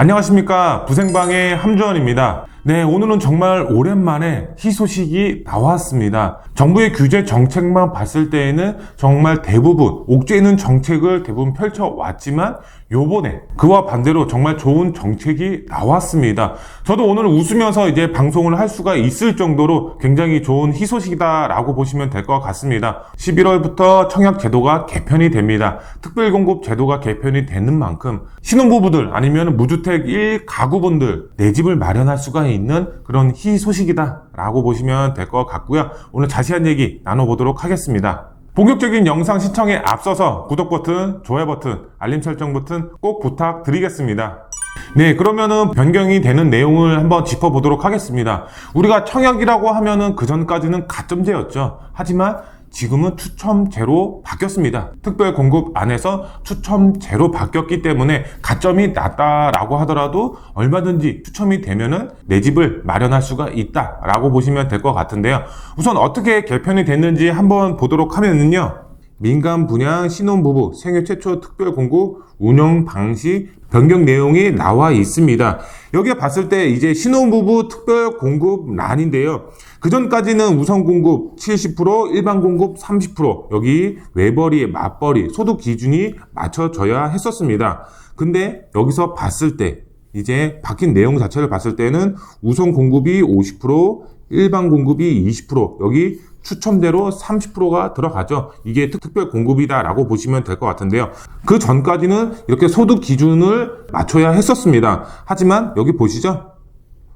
안녕하십니까, 부생방의 함주원입니다. 네, 오늘은 정말 오랜만에 희소식이 나왔습니다. 정부의 규제 정책만 봤을 때에는 정말 대부분 옥죄는 정책을 대부분 펼쳐왔지만 요번에 그와 반대로 정말 좋은 정책이 나왔습니다. 저도 오늘 웃으면서 이제 방송을 할 수가 있을 정도로 굉장히 좋은 희소식이다라고 보시면 될 것 같습니다. 11월부터 청약 제도가 개편이 됩니다. 특별공급 제도가 개편이 되는 만큼 신혼부부들 아니면 무주택 1가구분들 내 집을 마련할 수가 있는 그런 희소식이다라고 보시면 될 것 같고요. 오늘 자세한 얘기 나눠보도록 하겠습니다. 본격적인 영상 시청에 앞서서 구독 버튼, 좋아요 버튼, 알림 설정 버튼 꼭 부탁드리겠습니다. 네, 그러면은 변경이 되는 내용을 한번 짚어보도록 하겠습니다. 우리가 청약이라고 하면은 그전까지는 가점제였죠. 하지만 지금은 추첨제로 바뀌었습니다. 특별공급 안에서 추첨제로 바뀌었기 때문에 가점이 낮다라고 하더라도 얼마든지 추첨이 되면은 내 집을 마련할 수가 있다라고 보시면 될 것 같은데요. 우선 어떻게 개편이 됐는지 한번 보도록 하면은요. 민간 분양 신혼부부 생애 최초 특별공급 운영 방식 변경 내용이 나와 있습니다. 여기에 봤을 때 이제 신혼부부 특별공급란인데요. 그전까지는 우선 공급 70%, 일반 공급 30%, 여기 외벌이, 맞벌이, 소득 기준이 맞춰져야 했었습니다. 근데 여기서 봤을 때 이제 바뀐 내용 자체를 봤을 때는 우선 공급이 50%, 일반 공급이 20%, 여기 추첨대로 30%가 들어가죠. 이게 특별 공급이다라고 보시면 될 것 같은데요. 그 전까지는 이렇게 소득 기준을 맞춰야 했었습니다. 하지만 여기 보시죠.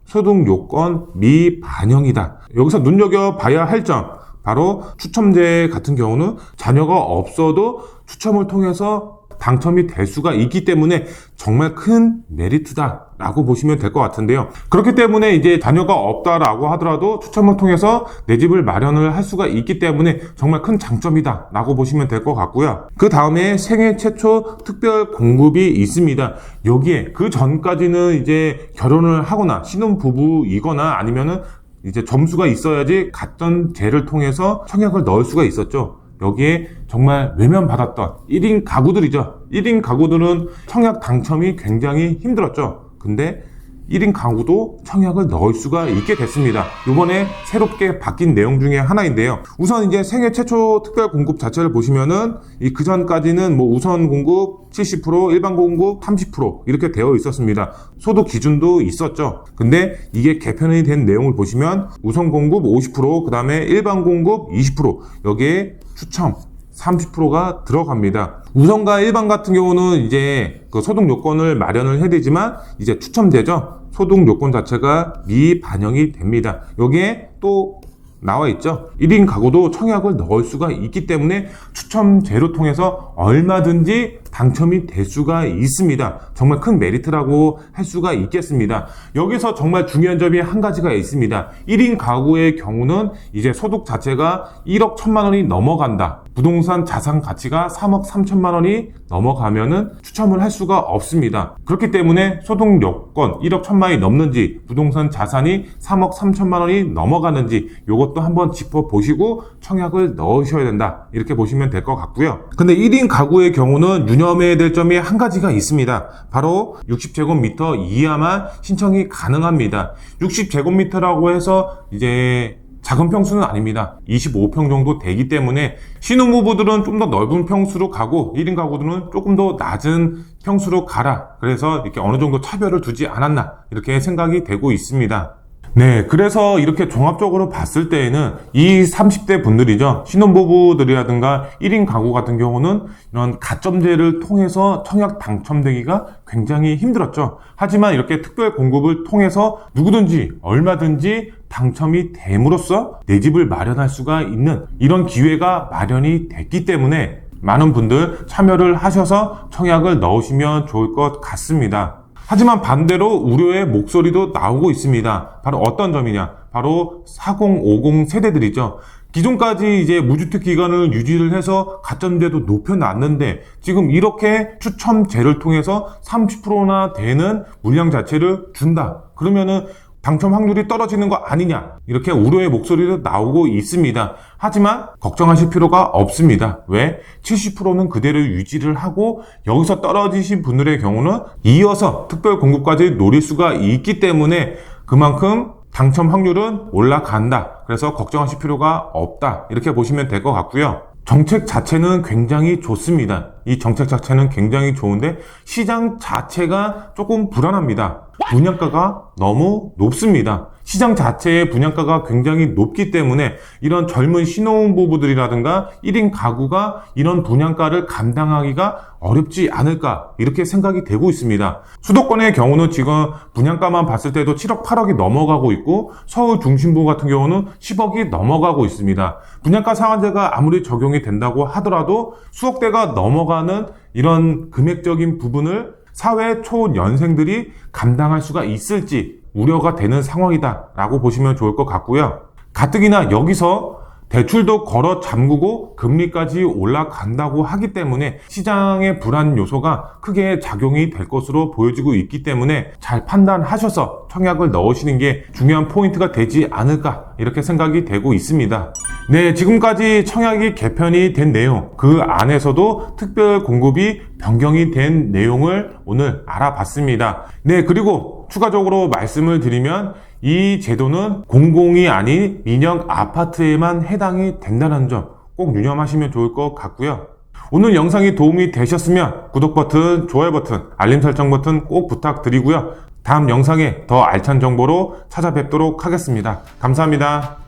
소득 요건 미반영이다. 여기서 눈여겨봐야 할 점, 바로 추첨제 같은 경우는 자녀가 없어도 추첨을 통해서 당첨이 될 수가 있기 때문에 정말 큰 메리트다라고 보시면 될 것 같은데요. 그렇기 때문에 이제 자녀가 없다라고 하더라도 추첨을 통해서 내 집을 마련을 할 수가 있기 때문에 정말 큰 장점이다라고 보시면 될 것 같고요. 그 다음에 생애 최초 특별 공급이 있습니다. 여기에 그 전까지는 이제 결혼을 하거나 신혼부부이거나 아니면은 이제 점수가 있어야지 가점제를 통해서 청약을 넣을 수가 있었죠. 여기에 정말 외면받았던 1인 가구들이죠. 1인 가구들은 청약 당첨이 굉장히 힘들었죠. 근데 1인 가구도 청약을 넣을 수가 있게 됐습니다. 이번에 새롭게 바뀐 내용 중에 하나인데요. 우선 이제 생애 최초 특별 공급 자체를 보시면은 그 전까지는 뭐 우선 공급 70%, 일반 공급 30% 이렇게 되어 있었습니다. 소득 기준도 있었죠. 근데 이게 개편이 된 내용을 보시면 우선 공급 50%, 그 다음에 일반 공급 20%, 여기에 추첨 30%가 들어갑니다. 우선과 일반 같은 경우는 이제 그 소득 요건을 마련을 해야 되지만 이제 추첨되죠. 소득 요건 자체가 미반영이 됩니다. 여기에 또 나와 있죠. 1인 가구도 청약을 넣을 수가 있기 때문에 추첨제로 통해서 얼마든지 당첨이 될 수가 있습니다. 정말 큰 메리트라고 할 수가 있겠습니다. 여기서 정말 중요한 점이 한 가지가 있습니다. 1인 가구의 경우는 이제 소득 자체가 1억 1천만 원이 넘어간다. 부동산 자산 가치가 3억 3천만 원이 넘어가면은 추첨을 할 수가 없습니다. 그렇기 때문에 소득 요건 1억 1천만 원이 넘는지 부동산 자산이 3억 3천만 원이 넘어가는지 이것도 한번 짚어보시고 청약을 넣으셔야 된다. 이렇게 보시면 될 것 같고요. 근데 1인 가구의 경우는 유념해야 될 점이 한 가지가 있습니다. 바로 60제곱미터 이하만 신청이 가능합니다. 60제곱미터라고 해서 이제 작은 평수는 아닙니다. 25평 정도 되기 때문에 신혼부부들은 좀 더 넓은 평수로 가고 1인 가구들은 조금 더 낮은 평수로 가라. 그래서 이렇게 어느 정도 차별을 두지 않았나 이렇게 생각이 되고 있습니다. 네, 그래서 이렇게 종합적으로 봤을 때에는 이 30대 분들이죠. 신혼부부들이라든가 1인 가구 같은 경우는 이런 가점제를 통해서 청약 당첨되기가 굉장히 힘들었죠. 하지만 이렇게 특별 공급을 통해서 누구든지 얼마든지 당첨이 됨으로써 내 집을 마련할 수가 있는 이런 기회가 마련이 됐기 때문에 많은 분들 참여를 하셔서 청약을 넣으시면 좋을 것 같습니다. 하지만 반대로 우려의 목소리도 나오고 있습니다. 바로 어떤 점이냐? 바로 4050 세대들이죠. 기존까지 이제 무주택 기간을 유지를 해서 가점제도 높여놨는데 지금 이렇게 추첨제를 통해서 30%나 되는 물량 자체를 준다. 그러면은 당첨 확률이 떨어지는 거 아니냐 이렇게 우려의 목소리도 나오고 있습니다. 하지만 걱정하실 필요가 없습니다. 왜? 70%는 그대로 유지를 하고 여기서 떨어지신 분들의 경우는 이어서 특별 공급까지 노릴 수가 있기 때문에 그만큼 당첨 확률은 올라간다. 그래서 걱정하실 필요가 없다. 이렇게 보시면 될 것 같고요. 정책 자체는 굉장히 좋습니다. 이 정책 자체는 굉장히 좋은데 시장 자체가 조금 불안합니다. 분양가가 너무 높습니다. 시장 자체의 분양가가 굉장히 높기 때문에 이런 젊은 신혼부부들이라든가 1인 가구가 이런 분양가를 감당하기가 어렵지 않을까 이렇게 생각이 되고 있습니다. 수도권의 경우는 지금 분양가만 봤을 때도 7억 8억이 넘어가고 있고 서울 중심부 같은 경우는 10억이 넘어가고 있습니다. 분양가 상한제가 아무리 적용이 된다고 하더라도 수억 대가 넘어가는 이런 금액적인 부분을 사회 초년생들이 감당할 수가 있을지 우려가 되는 상황이다 라고 보시면 좋을 것 같고요. 가뜩이나 여기서 대출도 걸어 잠그고 금리까지 올라간다고 하기 때문에 시장의 불안 요소가 크게 작용이 될 것으로 보여지고 있기 때문에 잘 판단하셔서 청약을 넣으시는 게 중요한 포인트가 되지 않을까 이렇게 생각이 되고 있습니다. 네, 지금까지 청약이 개편이 된 내용, 그 안에서도 특별 공급이 변경이 된 내용을 오늘 알아봤습니다. 네, 그리고 추가적으로 말씀을 드리면 이 제도는 공공이 아닌 민영 아파트에만 해당이 된다는 점 꼭 유념하시면 좋을 것 같고요. 오늘 영상이 도움이 되셨으면 구독 버튼, 좋아요 버튼, 알림 설정 버튼 꼭 부탁드리고요. 다음 영상에 더 알찬 정보로 찾아뵙도록 하겠습니다. 감사합니다.